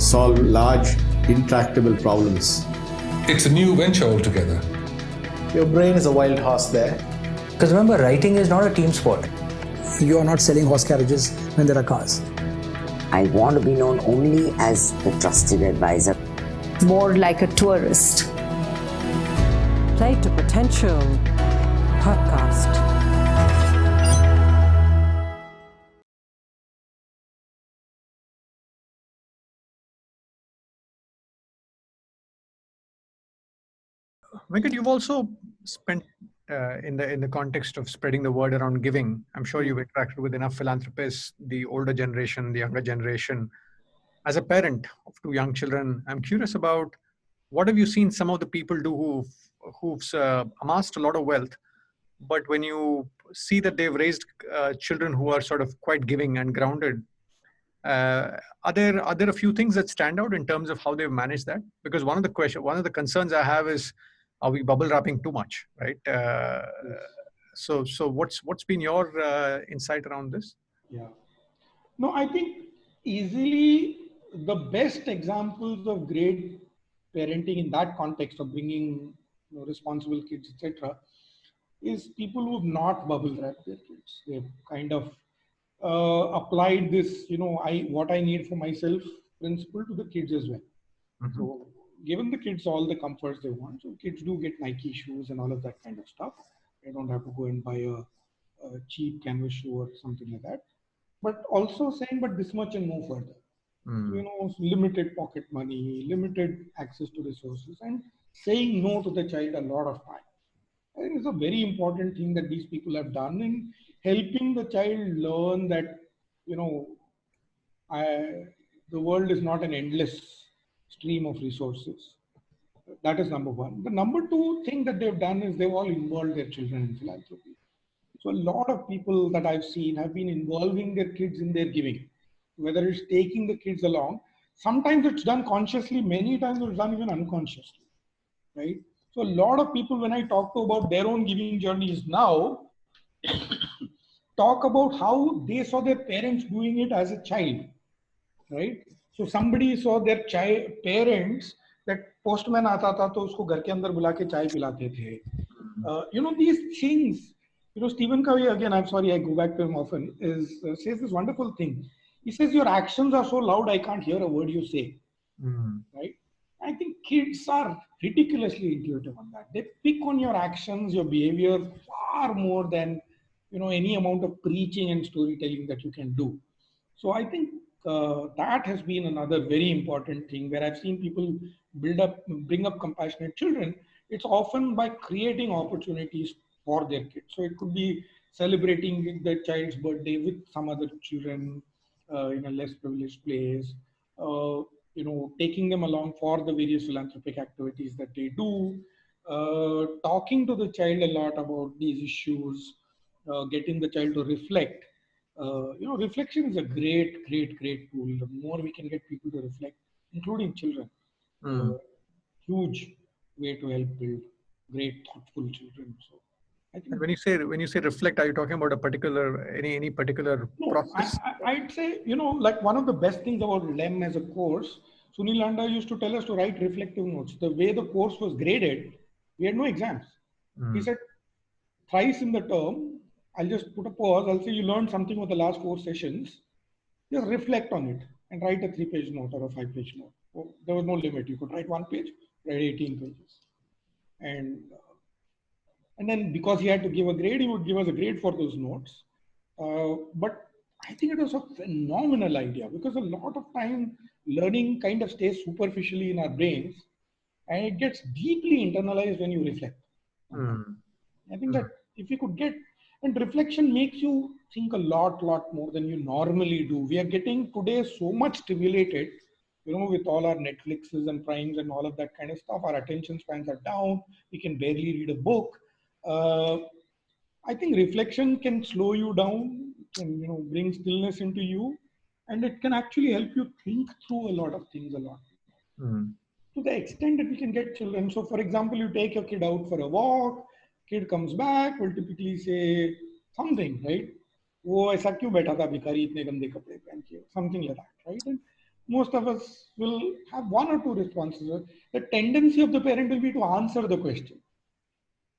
solve large, intractable problems. It's a new venture altogether. Your brain is a wild horse there. Because remember, writing is not a team sport. You are not selling horse carriages when there are cars. I want to be known only as the trusted advisor. More like a tourist. Play to Potential podcast. Venkat, you've also spent in the context of spreading the word around giving. I'm sure you've interacted with enough philanthropists, the older generation, the younger generation. As a parent of two young children, I'm curious about what have you seen some of the people do who've amassed a lot of wealth, but when you see that they've raised children who are sort of quite giving and grounded, are there a few things that stand out in terms of how they've managed that? Because one of the concerns I have is, are we bubble wrapping too much, right? So what's been your insight around this? Yeah, no, I think easily the best examples of great parenting in that context of bringing responsible kids, etc., is people who've not bubble wrapped their kids. They've kind of applied this, what I need for myself principle to the kids as well. Mm-hmm. So given the kids all the comforts they want, so kids do get Nike shoes and all of that kind of stuff. They don't have to go and buy a cheap canvas shoe or something like that. But also saying, but this much and no further. Limited pocket money, limited access to resources, and saying no to the child a lot of time. I think it's a very important thing that these people have done in helping the child learn that, the world is not an endless stream of resources. That is number one. The number two thing that they've done is they've all involved their children in philanthropy. So a lot of people that I've seen have been involving their kids in their giving, whether it's taking the kids along. Sometimes it's done consciously, many times it's done even unconsciously, right? So a lot of people, when I talk to about their own giving journeys now, talk about how they saw their parents doing it as a child, right? So somebody saw their parents, that postman aata tha to usko ghar ke andar bula ke chai pilate the. These things, Stephen Covey, again, I'm sorry, I go back to him often, says this wonderful thing. He says, your actions are so loud, I can't hear a word you say, right? I think kids are ridiculously intuitive on that. They pick on your actions, your behavior far more than, any amount of preaching and storytelling that you can do. So I think that has been another very important thing where I've seen people bring up compassionate children. It's often by creating opportunities for their kids. So it could be celebrating the child's birthday with some other children in a less privileged place, taking them along for the various philanthropic activities that they do, talking to the child a lot about these issues, getting the child to reflect. Reflection is a great tool. The more we can get people to reflect, including children, huge way to help build great, thoughtful children. So, I think when you say reflect, are you talking about a particular any particular process? I'd say like one of the best things about LEM as a course, Sunil Landa used to tell us to write reflective notes. The way the course was graded, we had no exams. He said thrice in the term, I'll just put a pause. I'll say you learned something with the last 4 sessions. Just reflect on it and write a 3-page note or a 5-page note. There was no limit. You could write 1 page, write 18 pages. And then because he had to give a grade, he would give us a grade for those notes. But I think it was a phenomenal idea because a lot of time learning kind of stays superficially in our brains and it gets deeply internalized when you reflect. I think that if you could get, and reflection makes you think a lot more than you normally do. We are getting today so much stimulated, with all our Netflixes and Primes and all of that kind of stuff. Our attention spans are down. We can barely read a book. I think reflection can slow you down, can bring stillness into you, and it can actually help you think through a lot of things a lot. To the extent that we can get children. So, for example, you take your kid out for a walk. Kid comes back, will typically say something, right? वो ऐसा क्यों बैठा था भिखारी इतने गंदे कपड़े पहन के, something like that, right? And most of us will have one or two responses. The tendency of the parent will be to answer the question.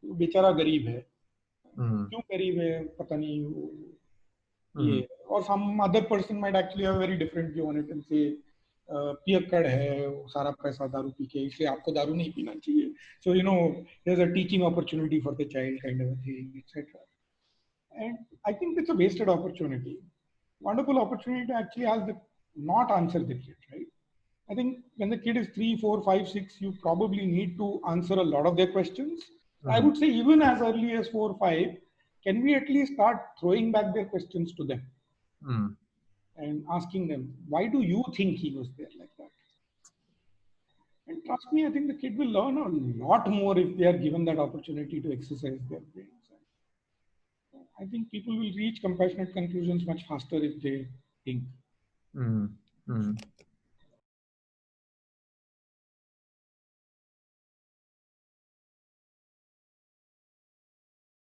बेचारा गरीब है, क्यों गरीब है, पता नहीं ये. Or some other person might actually have a very different view on it and say, पियक्कड़ है, सारा पैसा दारू पी के, इसलिए आपको दारू नहीं पीना चाहिए. So there's a teaching opportunity for the child, kind of a thing, etc. And I think it's a wasted opportunity. Wonderful opportunity to actually not answer the kid, right? I think when the kid is 3, 4, 5, 6, you probably need to answer a lot of their questions. I would say even as early as 4, 5, can we at least start throwing back their questions to them and asking them, why do you think he was there like that? And trust me, I think the kid will learn a lot more if they are given that opportunity to exercise their brains. I think people will reach compassionate conclusions much faster if they think.